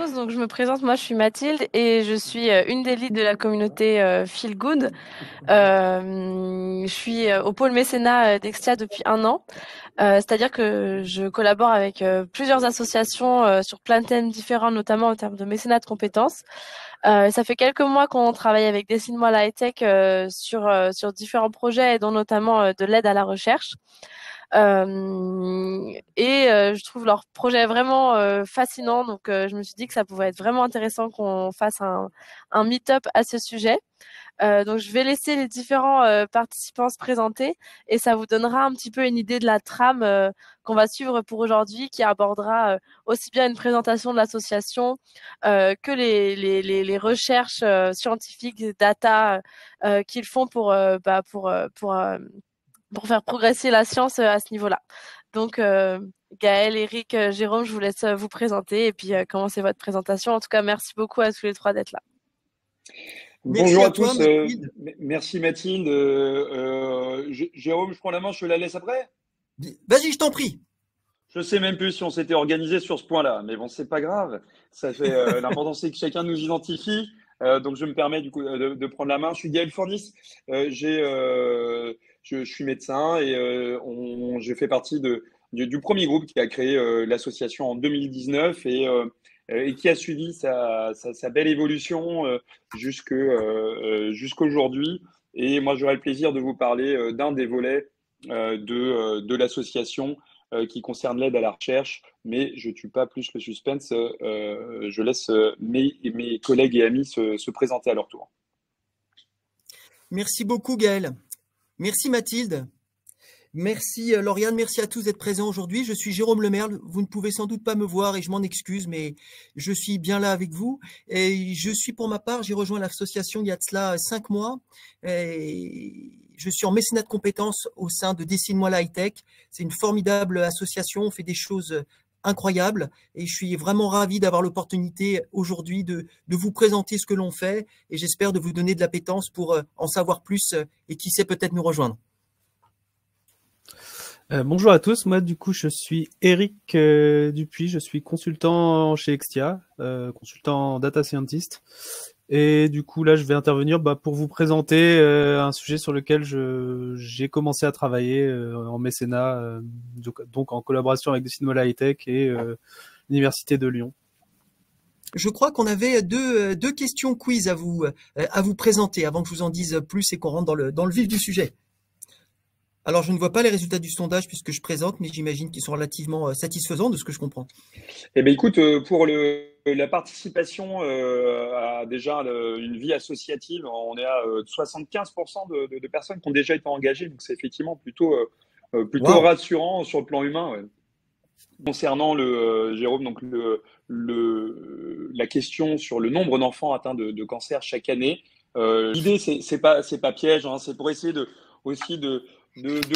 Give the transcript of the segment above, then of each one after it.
tous, donc je me présente, moi je suis Mathilde et je suis une des leads de la communauté Feel Good. Je suis au pôle mécénat d'Extia depuis 1 an. C'est-à-dire que je collabore avec plusieurs associations sur plein de thèmes différents, notamment en termes de mécénat de compétences. Ça fait quelques mois qu'on travaille avec Dessine-moi la high-tech sur différents projets, et dont notamment de l'aide à la recherche. Je trouve leur projet vraiment fascinant, donc je me suis dit que ça pouvait être vraiment intéressant qu'on fasse un meet-up à ce sujet. Donc je vais laisser les différents participants se présenter et ça vous donnera un petit peu une idée de la trame qu'on va suivre pour aujourd'hui, qui abordera aussi bien une présentation de l'association que les recherches scientifiques, data qu'ils font pour faire progresser la science à ce niveau-là. Donc, Gaël, Eric, Jérôme, je vous laisse vous présenter et puis commencer votre présentation. En tout cas, merci beaucoup à tous les trois d'être là. Bonjour à toi, tous. Mathilde. Merci Mathilde. Jérôme, je prends la main, je te la laisse après? Vas-y, je t'en prie. Je sais même plus si on s'était organisé sur ce point-là, mais bon, c'est pas grave. Ça fait l'important, c'est que chacun nous identifie. Donc je me permets du coup de prendre la main. Je suis Gaël Fournis. Je suis médecin et j'ai fait partie du premier groupe qui a créé l'association en 2019 et qui a suivi sa belle évolution jusqu'aujourd'hui. Et moi, j'aurai le plaisir de vous parler d'un des volets de l'association qui concerne l'aide à la recherche, mais je ne tue pas plus le suspense. Je laisse mes collègues et amis se présenter à leur tour. Merci beaucoup, Gaël. Merci, Mathilde. Merci, Lauriane. Merci à tous d'être présents aujourd'hui. Je suis Jérôme Lemerle. Vous ne pouvez sans doute pas me voir et je m'en excuse, mais je suis bien là avec vous. Et je suis, pour ma part, j'ai rejoint l'association il y a de cela 5 mois. Et je suis en mécénat de compétences au sein de Dessine-moi la high-tech. C'est une formidable association. On fait des choses incroyables et je suis vraiment ravi d'avoir l'opportunité aujourd'hui de vous présenter ce que l'on fait et j'espère de vous donner de l'appétence pour en savoir plus et qui sait peut-être nous rejoindre. Bonjour à tous, moi du coup je suis Eric Dupuis, je suis consultant chez Extia, consultant data scientist et du coup là je vais intervenir pour vous présenter un sujet sur lequel j'ai commencé à travailler en mécénat, donc en collaboration avec Dessine-moi la high-tech et l'Université de Lyon. Je crois qu'on avait deux questions quiz à vous présenter avant que je vous en dise plus et qu'on rentre dans le vif du sujet. Alors, je ne vois pas les résultats du sondage puisque je présente, mais j'imagine qu'ils sont relativement satisfaisants de ce que je comprends. Eh bien, écoute, pour la participation à déjà une vie associative, on est à 75% de personnes qui ont déjà été engagées, donc c'est effectivement plutôt Wow. rassurant sur le plan humain. Ouais. Concernant Jérôme, donc la question sur le nombre d'enfants atteints de cancer chaque année, l'idée c'est pas piège, hein, c'est pour essayer aussi de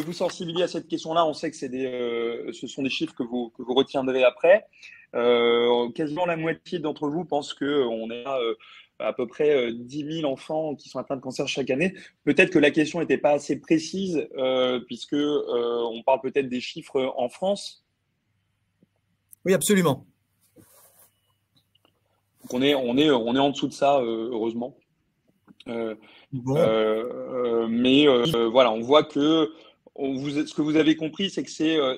vous sensibiliser à cette question-là. On sait que ce sont des chiffres que vous retiendrez après. Quasiment la moitié d'entre vous pense qu'on est à peu près 10 000 enfants qui sont atteints de cancer chaque année. Peut-être que la question n'était pas assez précise puisque on parle peut-être des chiffres en France. Oui, absolument. Donc on est en dessous de ça, heureusement. Voilà, on voit que ce que vous avez compris, c'est que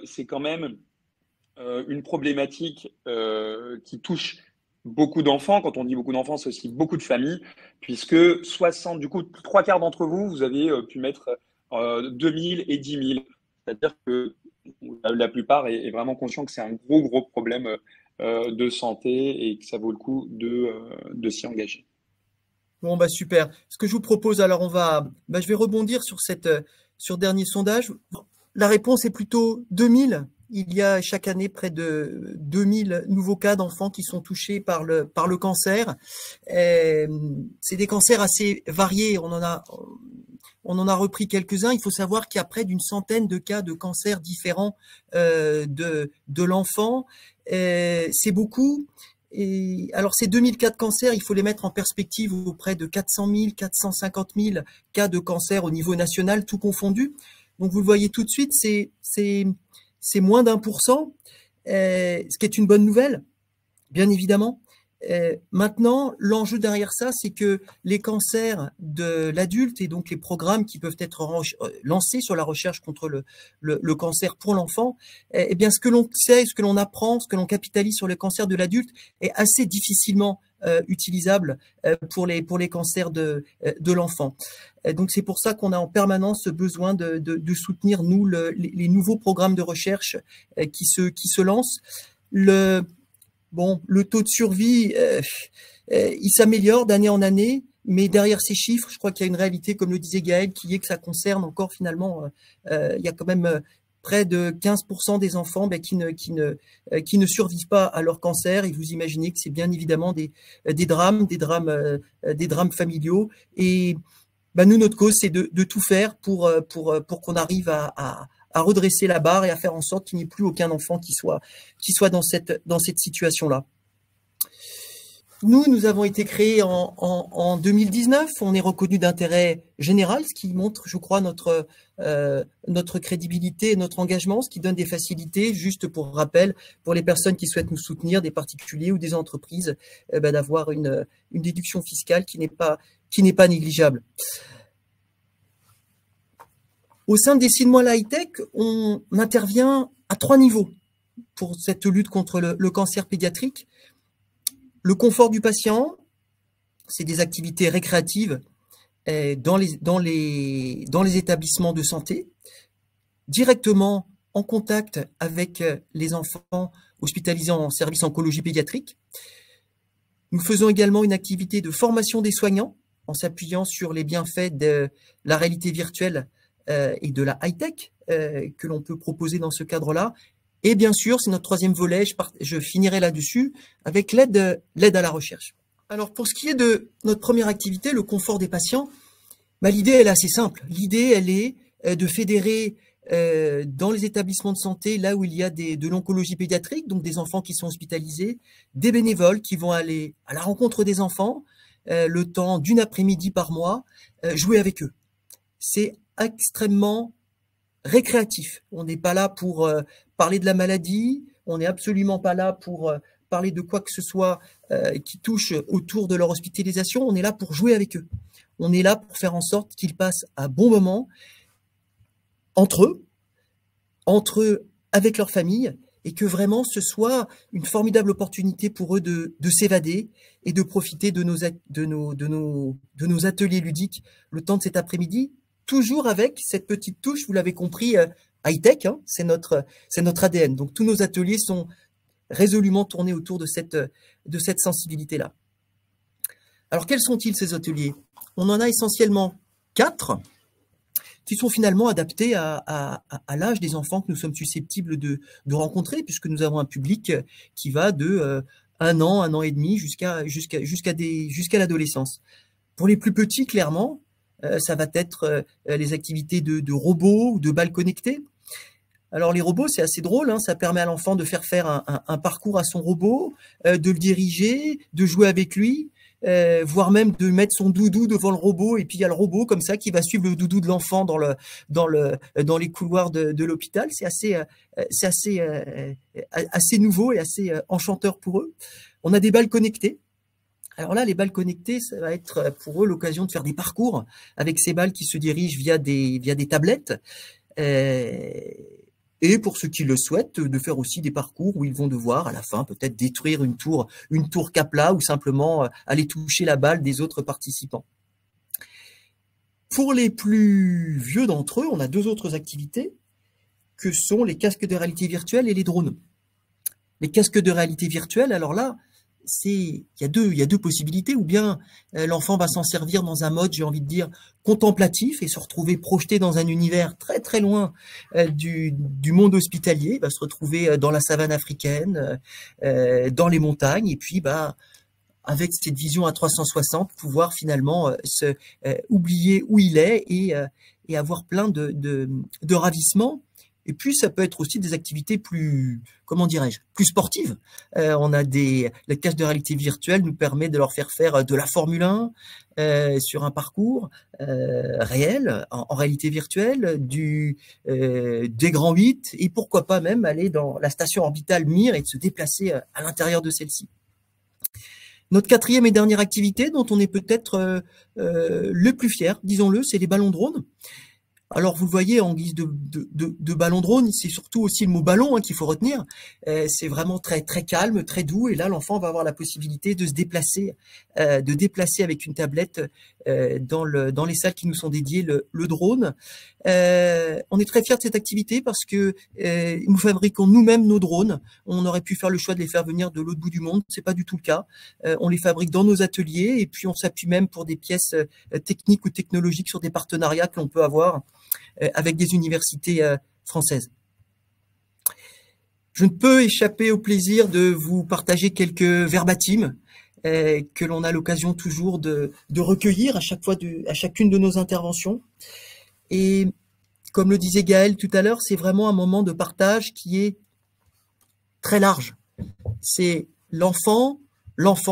c'est quand même une problématique qui touche beaucoup d'enfants. Quand on dit beaucoup d'enfants, c'est aussi beaucoup de familles, puisque 3/4 d'entre vous, vous avez pu mettre 2000 et 10 000. C'est-à-dire que la plupart est vraiment conscient que c'est un gros problème de santé et que ça vaut le coup de s'y engager. Bon, super. Ce que je vous propose, alors je vais rebondir sur sur dernier sondage. La réponse est plutôt 2000. Il y a chaque année près de 2000 nouveaux cas d'enfants qui sont touchés par le cancer. C'est des cancers assez variés. On en a repris quelques-uns. Il faut savoir qu'il y a près d'une centaine de cas de cancers différents de l'enfant. C'est beaucoup. Et alors ces 2000 cas de cancer, il faut les mettre en perspective auprès de 400 000, 450 000 cas de cancer au niveau national, tout confondu. Donc vous le voyez tout de suite, c'est moins d'1%, ce qui est une bonne nouvelle, bien évidemment. Maintenant, l'enjeu derrière ça, c'est que les cancers de l'adulte et donc les programmes qui peuvent être lancés sur la recherche contre le cancer pour l'enfant, eh bien, ce que l'on sait, ce que l'on apprend, ce que l'on capitalise sur le cancer de l'adulte est assez difficilement utilisable pour les cancers de l'enfant. Donc, c'est pour ça qu'on a en permanence besoin de soutenir, nous, les nouveaux programmes de recherche qui se lancent. Le taux de survie, il s'améliore d'année en année, mais derrière ces chiffres, je crois qu'il y a une réalité, comme le disait Gaël, qui est que ça concerne encore finalement, il y a quand même près de 15% des enfants qui ne survivent pas à leur cancer. Et vous imaginez que c'est bien évidemment des drames familiaux. Et nous, notre cause, c'est de tout faire pour qu'on arrive à redresser la barre et à faire en sorte qu'il n'y ait plus aucun enfant qui soit dans cette situation-là. Nous avons été créés en 2019. On est reconnu d'intérêt général, ce qui montre, je crois, notre crédibilité et notre engagement, ce qui donne des facilités, juste pour rappel, pour les personnes qui souhaitent nous soutenir, des particuliers ou des entreprises, d'avoir une déduction fiscale qui n'est pas négligeable. Au sein des Décide-moi high-tech, on intervient à 3 niveaux pour cette lutte contre le cancer pédiatrique. Le confort du patient, c'est des activités récréatives dans les établissements de santé, directement en contact avec les enfants hospitalisés en service oncologie pédiatrique. Nous faisons également une activité de formation des soignants en s'appuyant sur les bienfaits de la réalité virtuelle et de la high-tech que l'on peut proposer dans ce cadre-là. Et bien sûr, c'est notre troisième volet, je finirai là-dessus, avec l'aide à la recherche. Alors, pour ce qui est de notre première activité, le confort des patients, l'idée, elle est assez simple. L'idée, elle est de fédérer dans les établissements de santé, là où il y a de l'oncologie pédiatrique, donc des enfants qui sont hospitalisés, des bénévoles qui vont aller à la rencontre des enfants, le temps d'une après-midi par mois, jouer avec eux. C'est extrêmement récréatif. On n'est pas là pour parler de la maladie, on n'est absolument pas là pour parler de quoi que ce soit qui touche autour de leur hospitalisation, on est là pour jouer avec eux. On est là pour faire en sorte qu'ils passent un bon moment entre eux, avec leur famille, et que vraiment ce soit une formidable opportunité pour eux de s'évader et de profiter de nos ateliers ludiques le temps de cet après-midi, toujours avec cette petite touche, vous l'avez compris, high-tech, hein, c'est notre ADN. Donc tous nos ateliers sont résolument tournés autour de cette sensibilité-là. Alors quels sont-ils ces ateliers? On en a essentiellement 4 qui sont finalement adaptés à l'âge des enfants que nous sommes susceptibles de rencontrer, puisque nous avons un public qui va de 1 an et demi jusqu'à l'adolescence. Pour les plus petits, clairement, ça va être les activités de robots ou de balles connectées. Alors les robots, c'est assez drôle, hein, ça permet à l'enfant de faire un parcours à son robot, de le diriger, de jouer avec lui, voire même de mettre son doudou devant le robot, et puis il y a le robot comme ça qui va suivre le doudou de l'enfant dans les couloirs de l'hôpital. C'est assez nouveau et assez enchanteur pour eux. On a des balles connectées. Alors là, les balles connectées, ça va être pour eux l'occasion de faire des parcours avec ces balles qui se dirigent via des tablettes. Et pour ceux qui le souhaitent, de faire aussi des parcours où ils vont devoir, à la fin, peut-être détruire une tour Kapla ou simplement aller toucher la balle des autres participants. Pour les plus vieux d'entre eux, on a 2 autres activités que sont les casques de réalité virtuelle et les drones. Les casques de réalité virtuelle, alors là, il y a deux possibilités, ou bien l'enfant va s'en servir dans un mode, j'ai envie de dire, contemplatif et se retrouver projeté dans un univers très très loin du monde hospitalier. Il va se retrouver dans la savane africaine, dans les montagnes, et puis avec cette vision à 360, pouvoir finalement oublier où il est et avoir plein de ravissements. Et puis, ça peut être aussi des activités plus, comment dirais-je, plus sportives. On a la casque de réalité virtuelle nous permet de leur faire de la Formule 1 sur un parcours réel, en réalité virtuelle, des grands 8, et pourquoi pas même aller dans la station orbitale Mir et de se déplacer à l'intérieur de celle-ci. Notre quatrième et dernière activité, dont on est peut-être le plus fier, disons-le, c'est les ballons drones. Alors, vous le voyez, en guise de ballon drone, c'est surtout aussi le mot ballon qu'il faut retenir. C'est vraiment très très calme, très doux, et là, l'enfant va avoir la possibilité de se déplacer, avec une tablette dans les salles qui nous sont dédiées le drone. On est très fiers de cette activité parce que nous fabriquons nous-mêmes nos drones. On aurait pu faire le choix de les faire venir de l'autre bout du monde, c'est pas du tout le cas. On les fabrique dans nos ateliers et puis on s'appuie même pour des pièces techniques ou technologiques sur des partenariats que l'on peut avoir avec des universités françaises. Je ne peux échapper au plaisir de vous partager quelques verbatims que l'on a l'occasion toujours de recueillir à chacune de nos interventions. Et comme le disait Gaël tout à l'heure, c'est vraiment un moment de partage qui est très large. C'est l'enfant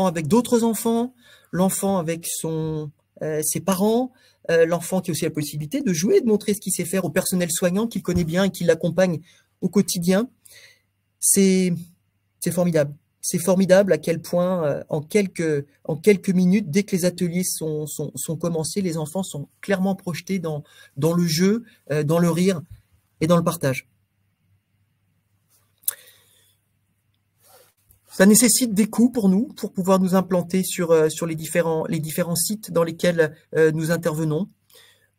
avec d'autres enfants, l'enfant avec ses parents, l'enfant qui a aussi la possibilité de jouer, de montrer ce qu'il sait faire au personnel soignant qu'il connaît bien et qui l'accompagne au quotidien. C'est formidable. C'est formidable à quel point, en quelques minutes, dès que les ateliers sont commencés, les enfants sont clairement projetés dans le jeu, dans le rire et dans le partage. Ça nécessite des coûts pour nous, pour pouvoir nous implanter sur les différents sites dans lesquels nous intervenons,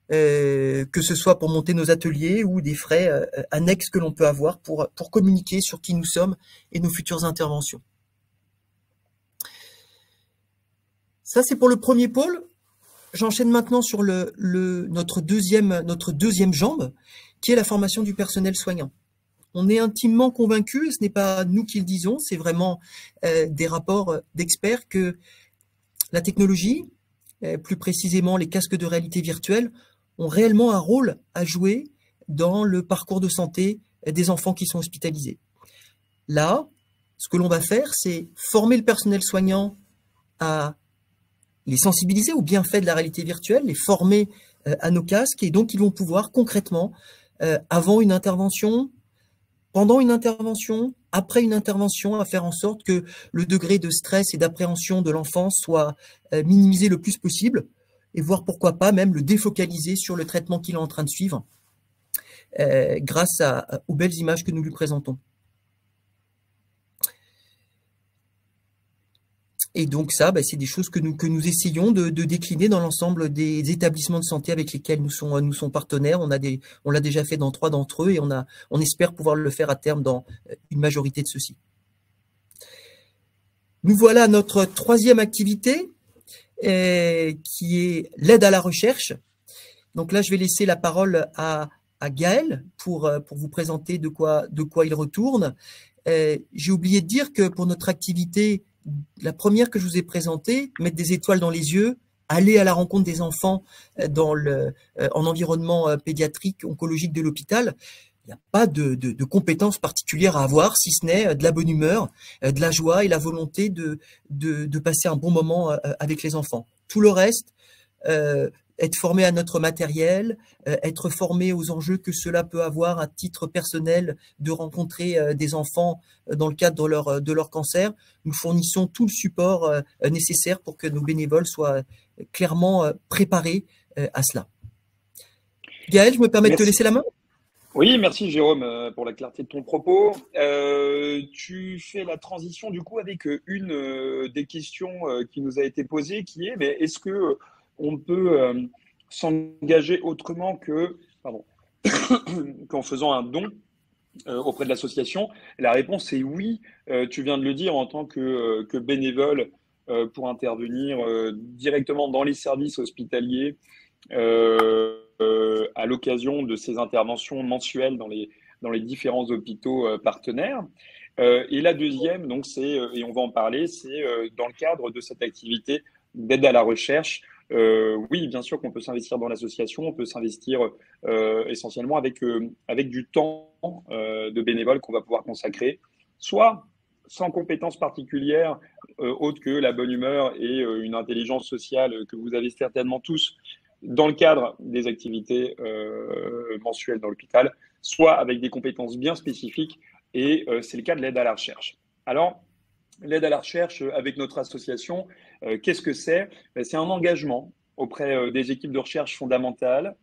que ce soit pour monter nos ateliers ou des frais annexes que l'on peut avoir pour communiquer sur qui nous sommes et nos futures interventions. Ça, c'est pour le premier pôle. J'enchaîne maintenant sur notre deuxième jambe, qui est la formation du personnel soignant. On est intimement convaincus, et ce n'est pas nous qui le disons, c'est vraiment des rapports d'experts, que la technologie, plus précisément les casques de réalité virtuelle, ont réellement un rôle à jouer dans le parcours de santé des enfants qui sont hospitalisés. Là, ce que l'on va faire, c'est former le personnel soignant à les sensibiliser aux bienfaits de la réalité virtuelle, les former à nos casques, et donc ils vont pouvoir concrètement, avant une intervention, pendant une intervention, après une intervention, à faire en sorte que le degré de stress et d'appréhension de l'enfant soit minimisé le plus possible, et voir pourquoi pas même le défocaliser sur le traitement qu'il est en train de suivre, grâce aux belles images que nous lui présentons. Et donc ça, c'est des choses que nous essayons de décliner dans l'ensemble des établissements de santé avec lesquels nous sommes partenaires. On l'a déjà fait dans 3 d'entre eux et on espère pouvoir le faire à terme dans une majorité de ceux-ci. Nous voilà à notre 3e activité, qui est l'aide à la recherche. Donc là, je vais laisser la parole à Gaël pour vous présenter de quoi il retourne. J'ai oublié de dire que pour notre activité, la première que je vous ai présentée, mettre des étoiles dans les yeux, aller à la rencontre des enfants en environnement pédiatrique, oncologique de l'hôpital, il n'y a pas de compétences particulières à avoir, si ce n'est de la bonne humeur, de la joie et la volonté de passer un bon moment avec les enfants. Tout le reste, être formé à notre matériel, être formé aux enjeux que cela peut avoir à titre personnel de rencontrer des enfants dans le cadre de leur cancer. Nous fournissons tout le support nécessaire pour que nos bénévoles soient clairement préparés à cela. Gaël, je me permets de te laisser la main. Oui, merci Jérôme pour la clarté de ton propos. Tu fais la transition du coup avec une des questions qui nous a été posée, qui est mais est-ce que on peut s'engager autrement qu'en faisant un don auprès de l'association? La réponse est oui. Tu viens de le dire, en tant que bénévole pour intervenir directement dans les services hospitaliers à l'occasion de ces interventions mensuelles dans les différents hôpitaux partenaires. Et la deuxième, donc et on va en parler, c'est dans le cadre de cette activité d'aide à la recherche. Oui, bien sûr qu'on peut s'investir dans l'association, on peut s'investir essentiellement avec du temps de bénévoles qu'on va pouvoir consacrer, soit sans compétences particulières autres que la bonne humeur et une intelligence sociale que vous avez certainement tous dans le cadre des activités mensuelles dans l'hôpital, soit avec des compétences bien spécifiques, et c'est le cas de l'aide à la recherche. Alors, L'aide à la recherche avec notre association, qu'est-ce que c'est? C'est un engagement auprès des équipes de recherche fondamentales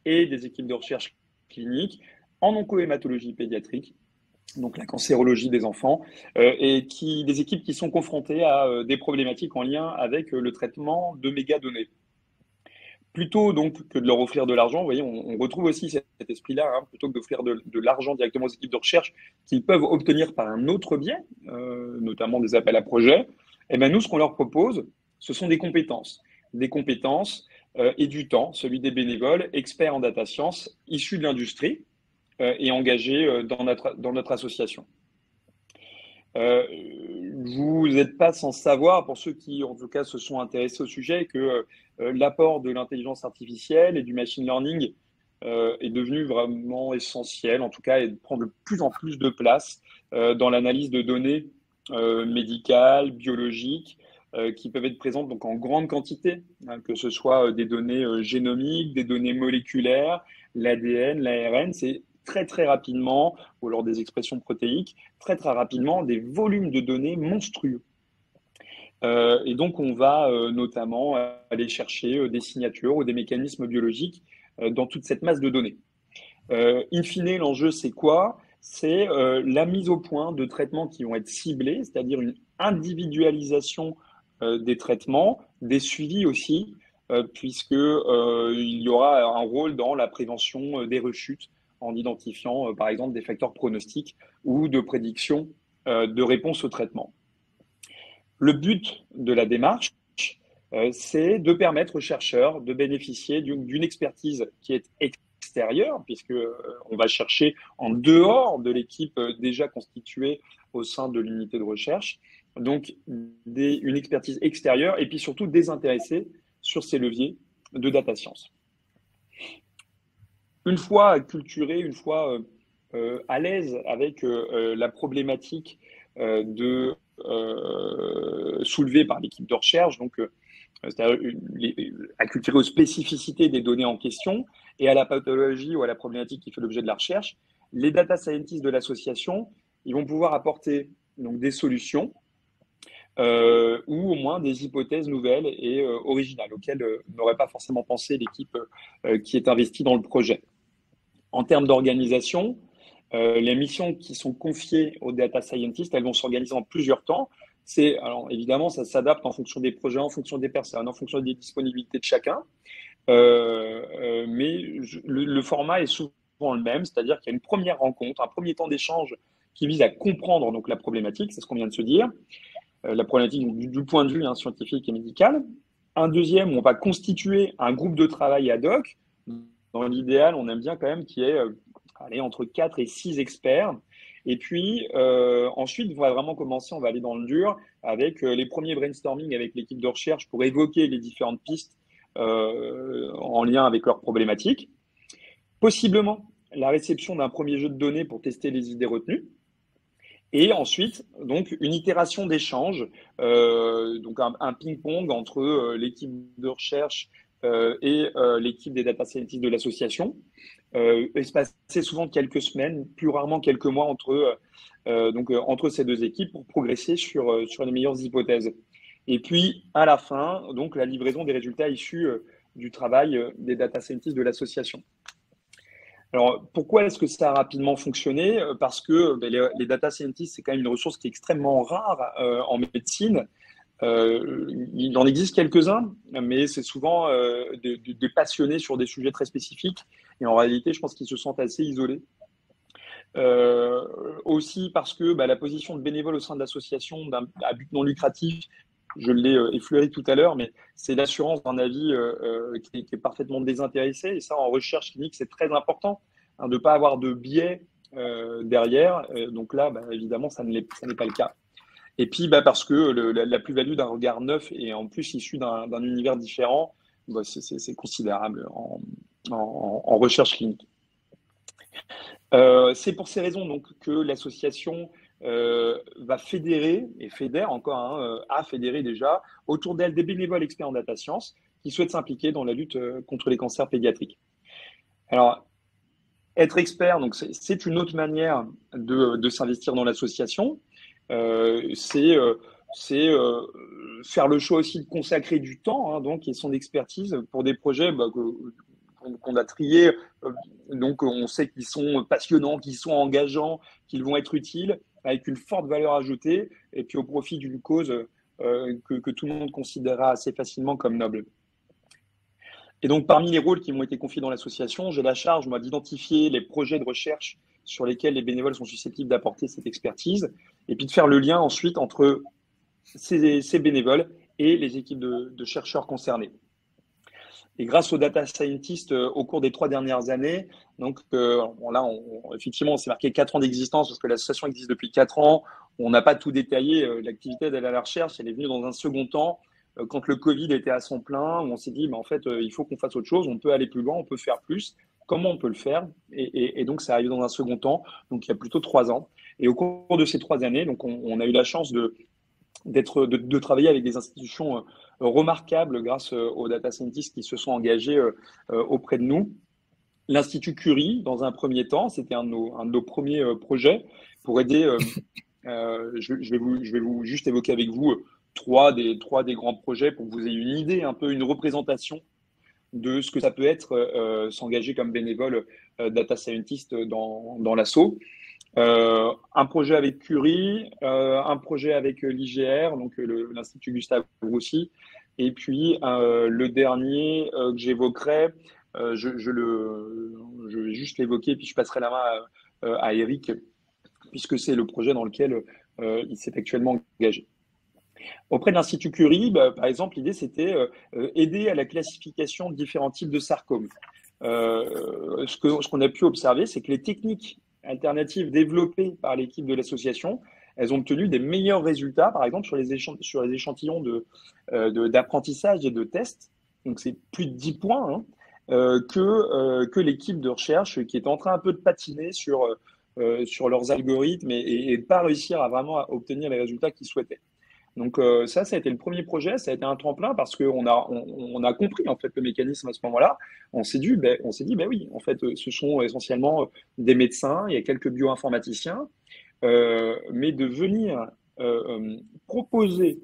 et des équipes de recherche clinique en oncohématologie pédiatrique, donc la cancérologie des enfants, et des équipes qui sont confrontées à des problématiques en lien avec le traitement de mégadonnées. Plutôt donc que de leur offrir de l'argent, vous voyez, on retrouve aussi cet esprit-là, hein, plutôt que d'offrir de l'argent directement aux équipes de recherche qu'ils peuvent obtenir par un autre biais, notamment des appels à projets. Et ben nous, ce qu'on leur propose, ce sont des compétences et du temps, celui des bénévoles, experts en data science, issus de l'industrie et engagés dans notre association. Vous n'êtes pas sans savoir, pour ceux qui en tout cas se sont intéressés au sujet, que l'apport de l'intelligence artificielle et du machine learning est devenu vraiment essentiel, en tout cas, et prend de plus en plus de place dans l'analyse de données médicales, biologiques, qui peuvent être présentes donc en grande quantité, hein, que ce soit des données génomiques, des données moléculaires, l'ADN, l'ARN, c'est très rapidement, ou alors des expressions protéiques, très rapidement, des volumes de données monstrueux. Et donc, on va notamment aller chercher des signatures ou des mécanismes biologiques dans toute cette masse de données. In fine, l'enjeu, c'est quoi? C'est la mise au point de traitements qui vont être ciblés, c'est-à-dire une individualisation des traitements, des suivis aussi, puisque il y aura un rôle dans la prévention des rechutes, en identifiant, par exemple, des facteurs pronostiques ou de prédiction de réponse au traitement. Le but de la démarche, c'est de permettre aux chercheurs de bénéficier d'une expertise qui est extérieure, puisqu'on va chercher en dehors de l'équipe déjà constituée au sein de l'unité de recherche, donc une expertise extérieure et puis surtout désintéressée sur ces leviers de data science. Une fois acculturé, une fois à l'aise avec la problématique soulevée par l'équipe de recherche, donc c'est-à-dire acculturé aux spécificités des données en question et à la pathologie ou à la problématique qui fait l'objet de la recherche, les data scientists de l'association, ils vont pouvoir apporter donc des solutions ou au moins des hypothèses nouvelles et originales auxquelles n'aurait pas forcément pensé l'équipe qui est investie dans le projet. En termes d'organisation, les missions qui sont confiées aux data scientists, elles vont s'organiser en plusieurs temps. Alors évidemment, ça s'adapte en fonction des projets, en fonction des personnes, en fonction des disponibilités de chacun. Mais le format est souvent le même, c'est-à-dire qu'il y a une première rencontre, un premier temps d'échange qui vise à comprendre donc la problématique, c'est ce qu'on vient de se dire, la problématique du point de vue scientifique et médical. Un deuxième, où on va constituer un groupe de travail ad hoc. Dans l'idéal, on aime bien quand même qu'il y ait entre 4 et 6 experts. Et puis, ensuite, on va vraiment commencer, on va aller dans le dur avec les premiers brainstorming avec l'équipe de recherche pour évoquer les différentes pistes en lien avec leurs problématiques. Possiblement, la réception d'un premier jeu de données pour tester les idées retenues. Et ensuite, donc, une itération d'échange, donc un ping-pong entre l'équipe de recherche et l'équipe des data scientists de l'association. Il se passait souvent quelques semaines, plus rarement quelques mois entre ces deux équipes pour progresser sur les meilleures hypothèses. Et puis, à la fin, donc, la livraison des résultats issus du travail des data scientists de l'association. Alors, pourquoi est-ce que ça a rapidement fonctionné? Parce que les data scientists, c'est quand même une ressource qui est extrêmement rare en médecine. Il en existe quelques-uns, mais c'est souvent des passionnés sur des sujets très spécifiques. Et en réalité, je pense qu'ils se sentent assez isolés. Aussi parce que la position de bénévole au sein de l'association à but non lucratif, je l'ai effleuré tout à l'heure, mais c'est l'assurance d'un avis qui est parfaitement désintéressé. Et ça, en recherche clinique, c'est très important de ne pas avoir de biais derrière. Donc là, évidemment, ça n'est pas le cas. Et puis, parce que la plus-value d'un regard neuf et en plus issu d'un univers différent, c'est considérable en recherche clinique. C'est pour ces raisons donc, que l'association va fédérer, et fédère encore, a fédéré déjà, autour d'elle des bénévoles experts en data science qui souhaitent s'impliquer dans la lutte contre les cancers pédiatriques. Alors, être expert, donc c'est une autre manière de s'investir dans l'association. C'est faire le choix aussi de consacrer du temps, hein, donc, et son expertise pour des projets qu'on a triés. Donc, on sait qu'ils sont passionnants, qu'ils sont engageants, qu'ils vont être utiles, avec une forte valeur ajoutée, et puis au profit d'une cause que tout le monde considérera assez facilement comme noble. Et donc, parmi les rôles qui m'ont été confiés dans l'association, j'ai la charge, moi, d'identifier les projets de recherche sur lesquels les bénévoles sont susceptibles d'apporter cette expertise, et puis de faire le lien ensuite entre ces bénévoles et les équipes de chercheurs concernés. Et grâce aux data scientists au cours des 3 dernières années, donc là, effectivement, on s'est marqué 4 ans d'existence parce que l'association existe depuis 4 ans. On n'a pas tout détaillé. L'activité d'aide à la recherche, elle est venue dans un second temps quand le Covid était à son plein. Où on s'est dit, mais en fait, il faut qu'on fasse autre chose. On peut aller plus loin, on peut faire plus. Comment on peut le faire? Et donc, ça arrive dans un second temps. Donc, il y a plutôt 3 ans. Et au cours de ces 3 années, donc, on a eu la chance de travailler avec des institutions remarquables grâce aux data scientists qui se sont engagés auprès de nous. L'Institut Curie, dans un premier temps, c'était un de nos premiers projets pour aider. Je vais vous juste évoquer avec vous trois des grands projets pour que vous ayez une idée, un peu une représentation de ce que ça peut être s'engager comme bénévole data scientist dans l'ASSO. Un projet avec Curie, un projet avec l'IGR, donc l'Institut Gustave Roussy, et puis le dernier que j'évoquerai, je vais juste l'évoquer, puis je passerai la main à Eric, puisque c'est le projet dans lequel il s'est actuellement engagé. Auprès de l'Institut Curie, par exemple, l'idée c'était aider à la classification de différents types de sarcomes. Ce qu'on a pu observer, c'est que les techniques alternatives développées par l'équipe de l'association, elles ont obtenu des meilleurs résultats, par exemple, sur les échantillons d'apprentissage et de tests. Donc, c'est plus de 10 points hein, que l'équipe de recherche qui est en train un peu de patiner sur leurs algorithmes et de pas réussir à vraiment obtenir les résultats qu'ils souhaitaient. Donc ça a été le premier projet, ça a été un tremplin parce qu'on a compris en fait le mécanisme à ce moment-là. On s'est dit, oui, en fait, ce sont essentiellement des médecins, il y a quelques bioinformaticiens, mais de venir proposer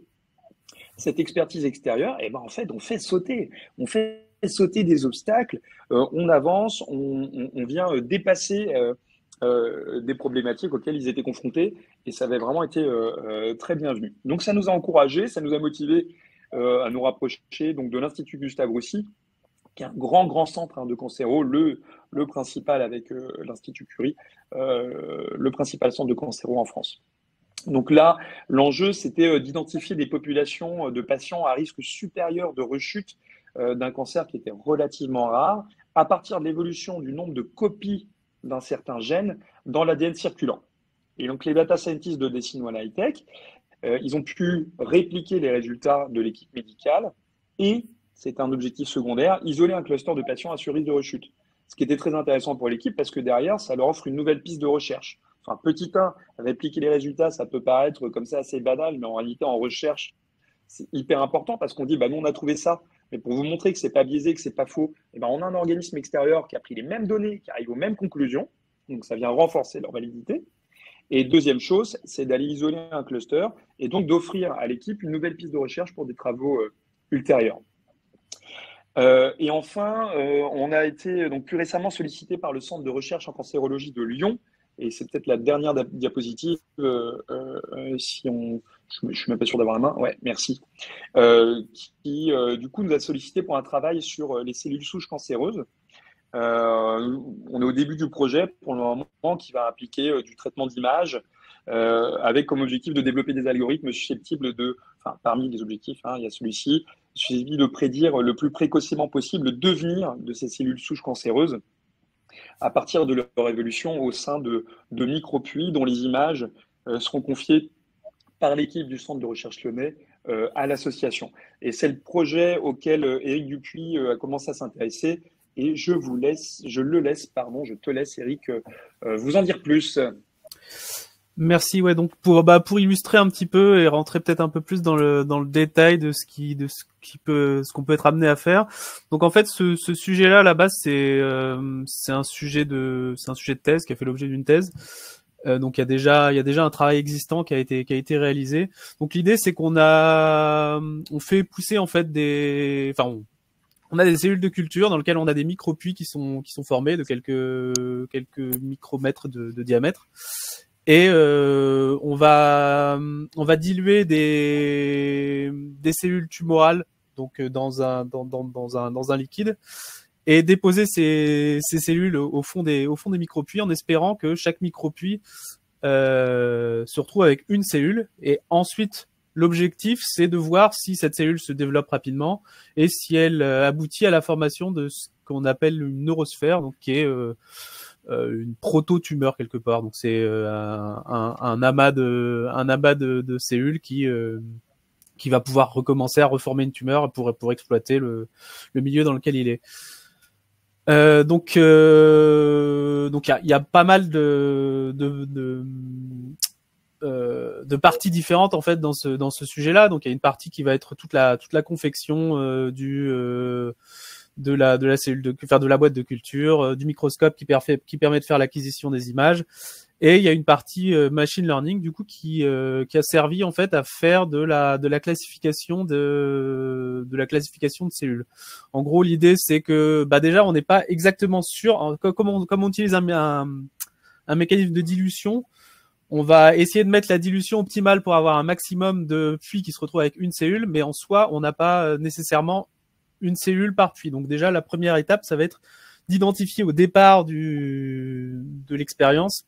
cette expertise extérieure, et ben en fait, on fait sauter des obstacles, on avance, on vient dépasser des problématiques auxquelles ils étaient confrontés et ça avait vraiment été très bienvenu. Donc ça nous a encouragés, ça nous a motivés à nous rapprocher donc de l'Institut Gustave Roussy, qui est un grand centre hein, de cancéro, le principal avec l'Institut Curie, le principal centre de cancéro en France. Donc là, l'enjeu, c'était d'identifier des populations de patients à risque supérieur de rechute d'un cancer qui était relativement rare, à partir de l'évolution du nombre de copies d'un certain gène dans l'ADN circulant. Et donc, les data scientists de Decinois High-Tech, ils ont pu répliquer les résultats de l'équipe médicale et, c'est un objectif secondaire, isoler un cluster de patients à ce risque de rechute. Ce qui était très intéressant pour l'équipe parce que derrière, ça leur offre une nouvelle piste de recherche. Enfin, petit 1, répliquer les résultats, ça peut paraître comme ça assez banal, mais en réalité, en recherche, c'est hyper important parce qu'on dit, nous, on a trouvé ça. Mais pour vous montrer que c'est pas biaisé, que c'est pas faux, on a un organisme extérieur qui a pris les mêmes données, qui arrive aux mêmes conclusions. Donc, ça vient renforcer leur validité. Et deuxième chose, c'est d'aller isoler un cluster et donc d'offrir à l'équipe une nouvelle piste de recherche pour des travaux ultérieurs. Et enfin, on a été donc plus récemment sollicité par le Centre de recherche en cancérologie de Lyon. Et c'est peut-être la dernière diapositive, si on... Je suis même pas sûr d'avoir la main. Ouais, merci. Qui, du coup, nous a sollicité pour un travail sur les cellules souches cancéreuses. On est au début du projet, pour le moment, qui va impliquer du traitement d'images, avec comme objectif de développer des algorithmes susceptibles de... Enfin, parmi les objectifs, hein, il y a celui-ci, susceptible de prédire le plus précocement possible le devenir de ces cellules souches cancéreuses à partir de leur évolution au sein de micropuits dont les images seront confiées par l'équipe du Centre de recherche lyonnais à l'association. Et c'est le projet auquel Éric Dupuis a commencé à s'intéresser et je te laisse Éric vous en dire plus. Merci, ouais, donc pour illustrer un petit peu et rentrer peut-être un peu plus dans le détail de ce qu'on peut être amené à faire. Donc en fait, ce sujet-là, à la base, c'est un sujet de thèse qui a fait l'objet d'une thèse. Donc il y a déjà un travail existant qui a été réalisé. Donc l'idée c'est on fait pousser en fait on a des cellules de culture dans lesquelles on a des micropuits qui sont formés de quelques micromètres de diamètre. Et on va diluer des cellules tumorales donc dans un liquide et déposer ces cellules au fond des micropuits en espérant que chaque micropuits se retrouve avec une cellule. Et ensuite l'objectif c'est de voir si cette cellule se développe rapidement et si elle aboutit à la formation de ce qu'on appelle une neurosphère, donc qui est une proto-tumeur quelque part. Donc c'est un amas de cellules qui va pouvoir recommencer à reformer une tumeur pour exploiter le milieu dans lequel il est. Donc il y a pas mal de parties différentes en fait dans ce sujet-là. Donc il y a une partie qui va être toute la confection de la cellule de la boîte de culture, du microscope qui permet de faire l'acquisition des images. Et il y a une partie machine learning du coup qui a servi en fait à faire de la classification de cellules. En gros, l'idée c'est que déjà on n'est pas exactement sûr comme on utilise un mécanisme de dilution. On va essayer de mettre la dilution optimale pour avoir un maximum de puits qui se retrouvent avec une cellule, mais en soi, on n'a pas nécessairement une cellule par puits. Donc déjà, la première étape, ça va être d'identifier au départ de l'expérience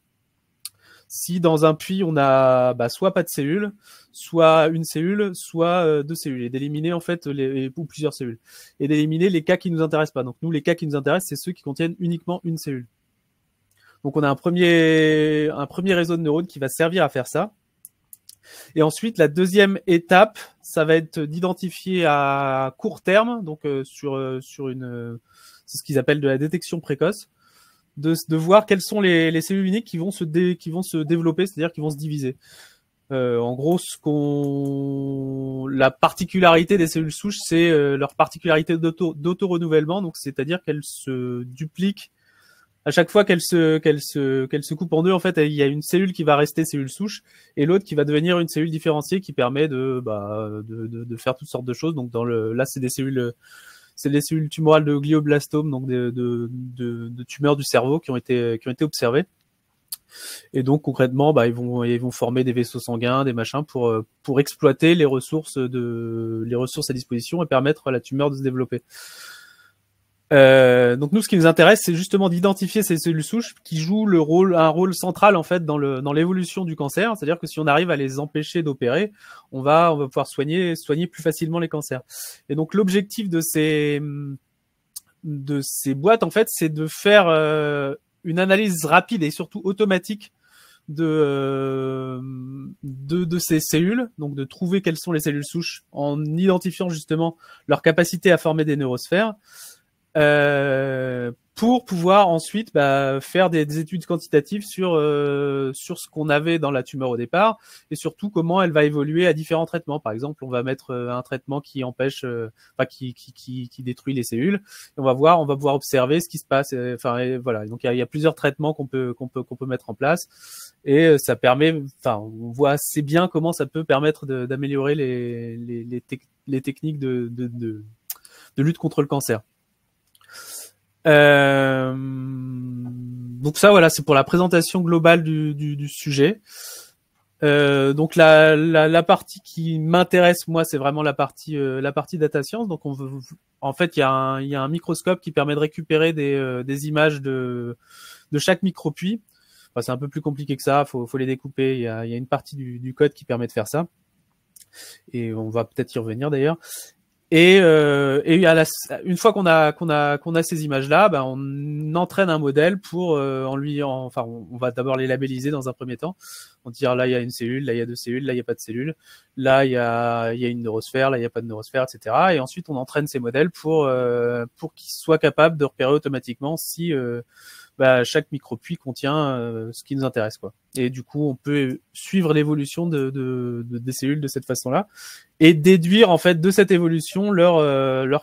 si dans un puits, on a soit pas de cellule, soit une cellule, soit deux cellules, et d'éliminer en fait ou plusieurs cellules, et d'éliminer les cas qui nous intéressent pas. Donc nous, les cas qui nous intéressent, c'est ceux qui contiennent uniquement une cellule. Donc on a un premier réseau de neurones qui va servir à faire ça. Et ensuite, la deuxième étape, ça va être d'identifier à court terme, donc sur une, c'est ce qu'ils appellent de la détection précoce, de voir quelles sont les cellules uniques qui vont se développer, c'est-à-dire qui vont se diviser. En gros, la particularité des cellules souches, c'est leur particularité d'auto-renouvellement, donc c'est-à-dire qu'elles se dupliquent à chaque fois qu'elle se coupe en deux. En fait, il y a une cellule qui va rester cellule souche et l'autre qui va devenir une cellule différenciée qui permet de faire toutes sortes de choses. Donc là, c'est des cellules tumorales de glioblastome, donc de tumeurs du cerveau qui ont été observées. Et donc concrètement, ils vont former des vaisseaux sanguins, des machins pour exploiter les ressources à disposition et permettre à la tumeur de se développer. Donc nous, ce qui nous intéresse, c'est justement d'identifier ces cellules souches qui jouent un rôle central en fait dans l'évolution du cancer. C'est-à-dire que si on arrive à les empêcher d'opérer, on va pouvoir soigner plus facilement les cancers. Et donc l'objectif de ces boîtes, en fait, c'est de faire une analyse rapide et surtout automatique de ces cellules, donc de trouver quelles sont les cellules souches en identifiant justement leur capacité à former des neurosphères. Pour pouvoir ensuite faire des études quantitatives sur ce qu'on avait dans la tumeur au départ et surtout comment elle va évoluer à différents traitements. Par exemple, on va mettre un traitement qui empêche, qui détruit les cellules. Et on va pouvoir observer ce qui se passe. Voilà. Donc il y a plusieurs traitements qu'on peut mettre en place et ça permet. On voit assez bien comment ça peut permettre d'améliorer les techniques de lutte contre le cancer. Donc ça, voilà, c'est pour la présentation globale du sujet. Donc la partie qui m'intéresse moi, c'est vraiment la partie data science. Donc en fait, il y a un microscope qui permet de récupérer des images de chaque micropuits. Enfin, c'est un peu plus compliqué que ça. Faut les découper. Il y a une partie du code qui permet de faire ça. Et on va peut-être y revenir d'ailleurs. Et une fois qu'on a ces images-là, on entraîne un modèle pour on va d'abord les labelliser dans un premier temps. On dit là il y a une cellule, là il y a deux cellules, là il y a pas de cellule, là il y a une neurosphère, là il y a pas de neurosphère, etc. Et ensuite on entraîne ces modèles pour qu'ils soient capables de repérer automatiquement si chaque micropuits contient ce qui nous intéresse, quoi. Et du coup, on peut suivre l'évolution des cellules de cette façon-là et déduire en fait de cette évolution la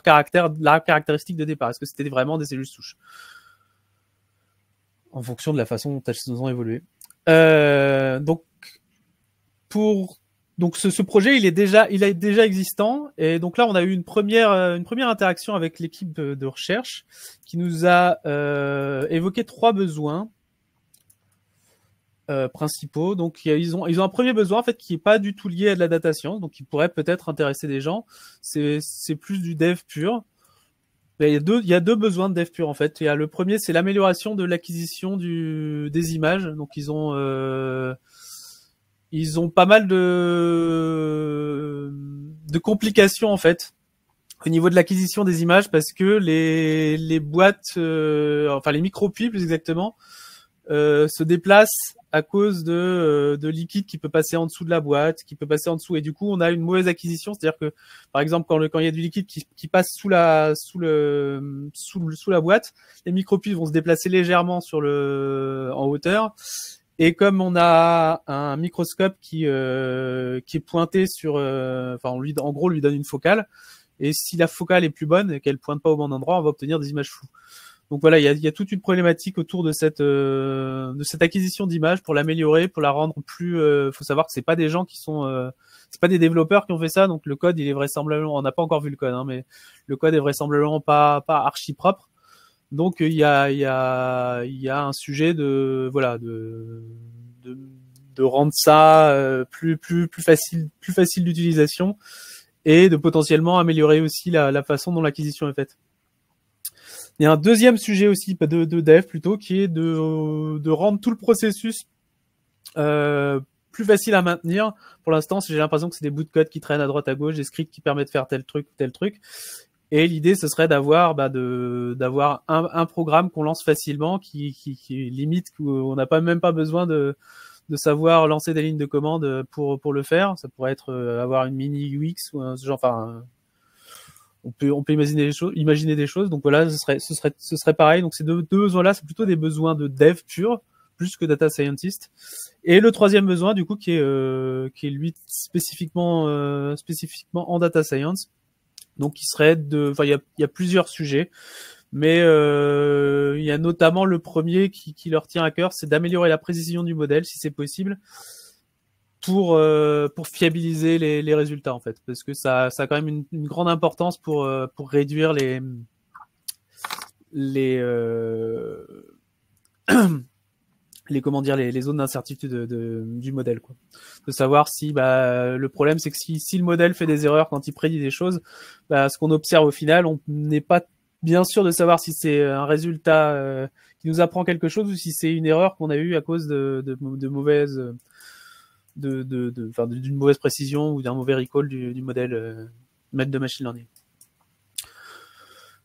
caractéristique de départ. Est-ce que c'était vraiment des cellules souches en fonction de la façon dont elles ont évolué. Donc ce projet, il est déjà existant, et donc là on a eu une première interaction avec l'équipe de recherche qui nous a évoqué 3 besoins principaux. Donc ils ont un premier besoin en fait qui est pas du tout lié à de la data science, donc qui pourrait peut-être intéresser des gens. C'est plus du dev pur. Mais il y a deux besoins de dev pur en fait. Il y a le premier, c'est l'amélioration de l'acquisition des images. Donc ils ont pas mal de complications en fait au niveau de l'acquisition des images, parce que les boîtes, enfin les micropuits plus exactement, se déplacent à cause de liquide qui peut passer en dessous de la boîte, qui peut passer en dessous, et du coup on a une mauvaise acquisition. C'est-à-dire que par exemple quand il y a du liquide qui passe sous la boîte, les micropuits vont se déplacer légèrement en hauteur. Et comme on a un microscope qui est pointé sur, en gros, on lui donne une focale. Et si la focale est plus bonne et qu'elle pointe pas au bon endroit, on va obtenir des images floues. Donc voilà, il y a toute une problématique autour de cette acquisition d'images pour l'améliorer, pour la rendre plus. Faut savoir que c'est pas des gens qui sont, c'est pas des développeurs qui ont fait ça. Donc le code, il est vraisemblablement, on n'a pas encore vu le code, hein, mais le code est vraisemblablement pas archi propre. Donc il y a un sujet de rendre ça plus facile d'utilisation, et de potentiellement améliorer aussi la façon dont l'acquisition est faite. Il y a un deuxième sujet aussi de dev plutôt, qui est de rendre tout le processus plus facile à maintenir. Pour l'instant, j'ai l'impression que c'est des bouts de code qui traînent à droite à gauche, des scripts qui permettent de faire tel truc. Et l'idée, ce serait d'avoir un programme qu'on lance facilement, qui limite, qu'on n'a même pas besoin de savoir lancer des lignes de commande pour le faire. Ça pourrait être avoir une mini UX ou ce genre. Enfin, on peut imaginer des choses. Donc voilà, ce serait pareil. Donc ces deux besoins-là, c'est plutôt des besoins de dev pur, plus que data scientist. Et le troisième besoin, du coup, qui est lui spécifiquement en data science. Donc il serait il y a plusieurs sujets, mais il y a notamment le premier qui leur tient à cœur, c'est d'améliorer la précision du modèle si c'est possible, pour fiabiliser les résultats en fait, parce que ça a quand même une grande importance pour réduire les zones d'incertitude du modèle, quoi. De savoir si le problème, c'est que si le modèle fait des erreurs quand il prédit des choses, ce qu'on observe au final, on n'est pas bien sûr de savoir si c'est un résultat qui nous apprend quelque chose, ou si c'est une erreur qu'on a eue à cause d'une mauvaise précision, ou d'un mauvais recall du modèle de machine learning.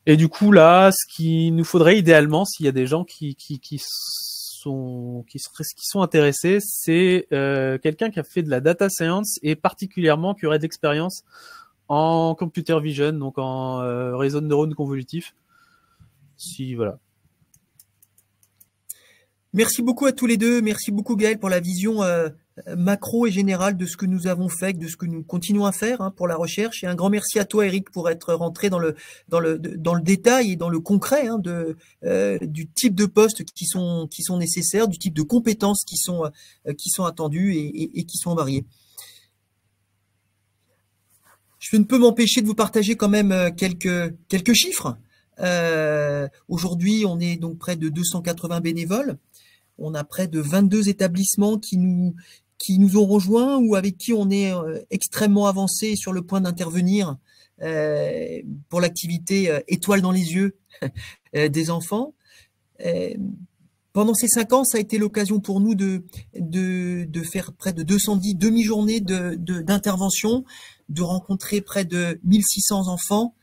Et du coup là, ce qu'il nous faudrait idéalement, s'il y a des gens qui sont intéressés, c'est quelqu'un qui a fait de la data science, et particulièrement qui aurait d'expérience en computer vision, donc en réseau de neurones convolutifs. Voilà. Merci beaucoup à tous les deux. Merci beaucoup Gaël pour la vision macro et générale de ce que nous avons fait, de ce que nous continuons à faire pour la recherche. Et un grand merci à toi Eric pour être rentré dans le détail et dans le concret du type de postes qui sont nécessaires, du type de compétences qui sont attendues et qui sont variées. Je ne peux m'empêcher de vous partager quand même quelques chiffres. Aujourd'hui, on est donc près de 280 bénévoles. On a près de 22 établissements qui nous ont rejoints, ou avec qui on est extrêmement avancé, sur le point d'intervenir pour l'activité étoile dans les yeux des enfants. Pendant ces 5 ans, ça a été l'occasion pour nous de faire près de 210 demi-journées d'intervention, de rencontrer près de 1600 enfants.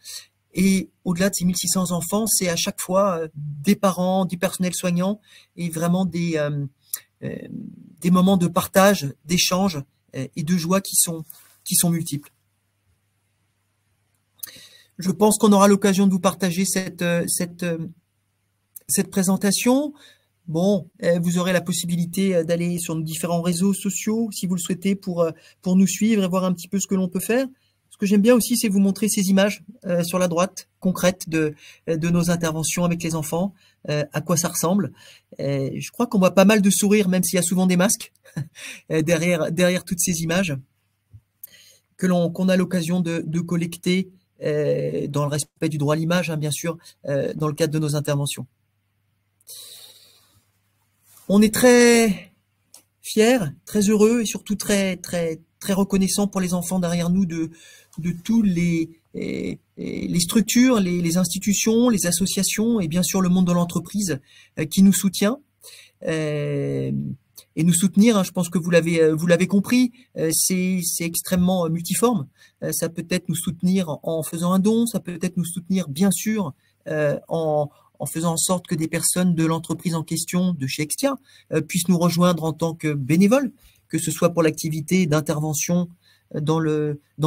Et au-delà de ces 1600 enfants, c'est à chaque fois des parents, du personnel soignant, et vraiment des moments de partage, d'échange et de joie qui sont multiples. Je pense qu'on aura l'occasion de vous partager cette présentation. Bon, vous aurez la possibilité d'aller sur nos différents réseaux sociaux si vous le souhaitez pour nous suivre et voir un petit peu ce que l'on peut faire. Ce que j'aime bien aussi, c'est vous montrer ces images sur la droite, concrètes de nos interventions avec les enfants, à quoi ça ressemble. Je crois qu'on voit pas mal de sourires, même s'il y a souvent des masques derrière toutes ces images qu'on a l'occasion de collecter dans le respect du droit à l'image, hein, bien sûr, dans le cadre de nos interventions. On est très fiers, très heureux et surtout très reconnaissants pour les enfants derrière nous de tous les structures, les institutions, les associations et bien sûr le monde de l'entreprise qui nous soutient. Et nous soutenir, hein, je pense que vous l'avez compris, c'est extrêmement multiforme. Ça peut être nous soutenir en faisant un don, ça peut être nous soutenir bien sûr en faisant en sorte que des personnes de l'entreprise en question, de chez Extia, puissent nous rejoindre en tant que bénévoles, que ce soit pour l'activité d'intervention dans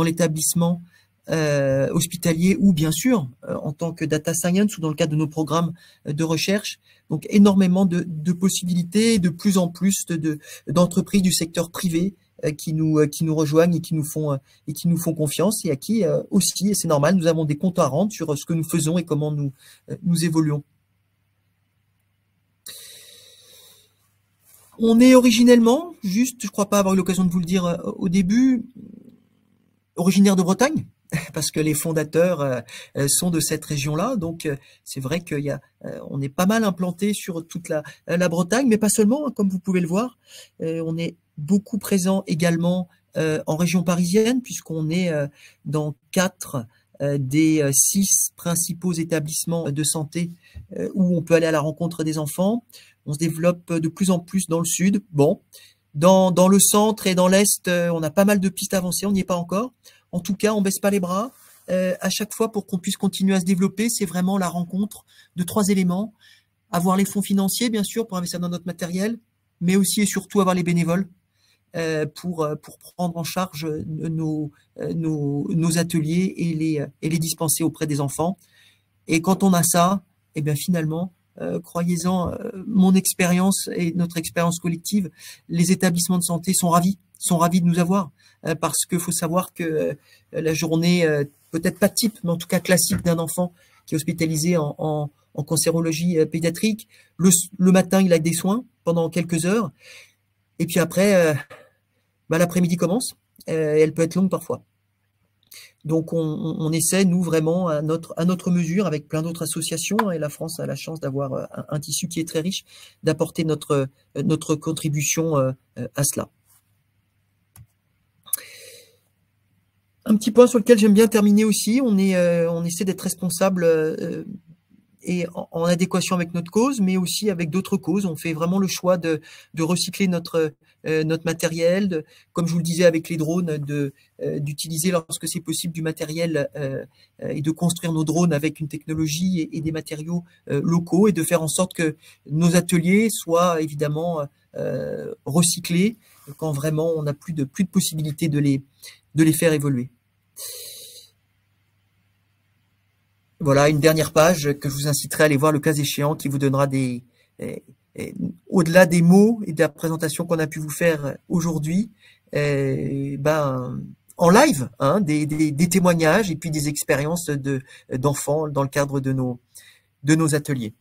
l'établissement hospitalier ou bien sûr en tant que data science ou dans le cadre de nos programmes de recherche. Donc énormément de possibilités, de plus en plus d'entreprises du secteur privé qui nous rejoignent et qui nous font confiance et à qui aussi, et c'est normal, nous avons des comptes à rendre sur ce que nous faisons et comment nous évoluons. On est originellement, juste, je crois pas avoir eu l'occasion de vous le dire au début, originaire de Bretagne, parce que les fondateurs sont de cette région-là. Donc, c'est vrai on est pas mal implanté sur toute la Bretagne, mais pas seulement, hein, comme vous pouvez le voir. On est beaucoup présent également en région parisienne, puisqu'on est dans 4 des 6 principaux établissements de santé où on peut aller à la rencontre des enfants. On se développe de plus en plus dans le sud. Bon, dans le centre et dans l'est, on a pas mal de pistes avancées, on n'y est pas encore. En tout cas, on baisse pas les bras. À chaque fois, pour qu'on puisse continuer à se développer, c'est vraiment la rencontre de 3 éléments. Avoir les fonds financiers, bien sûr, pour investir dans notre matériel, mais aussi et surtout avoir les bénévoles pour prendre en charge nos ateliers et les dispenser auprès des enfants. Et quand on a ça, eh bien finalement, croyez-en, mon expérience et notre expérience collective, les établissements de santé sont ravis de nous avoir, parce qu'il faut savoir que la journée, peut-être pas type, mais en tout cas classique d'un enfant qui est hospitalisé en cancérologie pédiatrique, le matin, il a des soins pendant quelques heures, et puis après, l'après-midi commence, et elle peut être longue parfois. Donc, on essaie, nous, vraiment, à notre mesure, avec plein d'autres associations, et la France a la chance d'avoir un tissu qui est très riche, d'apporter notre contribution à cela. Un petit point sur lequel j'aime bien terminer aussi, on essaie d'être responsable et en adéquation avec notre cause, mais aussi avec d'autres causes. On fait vraiment le choix de recycler notre matériel, comme je vous le disais avec les drones, d'utiliser lorsque c'est possible du matériel et de construire nos drones avec une technologie et des matériaux locaux et de faire en sorte que nos ateliers soient évidemment recyclés quand vraiment on n'a plus de possibilité de les faire évoluer. Voilà, une dernière page que je vous inciterai à aller voir le cas échéant qui vous donnera au-delà des mots et de la présentation qu'on a pu vous faire aujourd'hui, en live, hein, des témoignages et puis des expériences d'enfants dans le cadre de nos ateliers.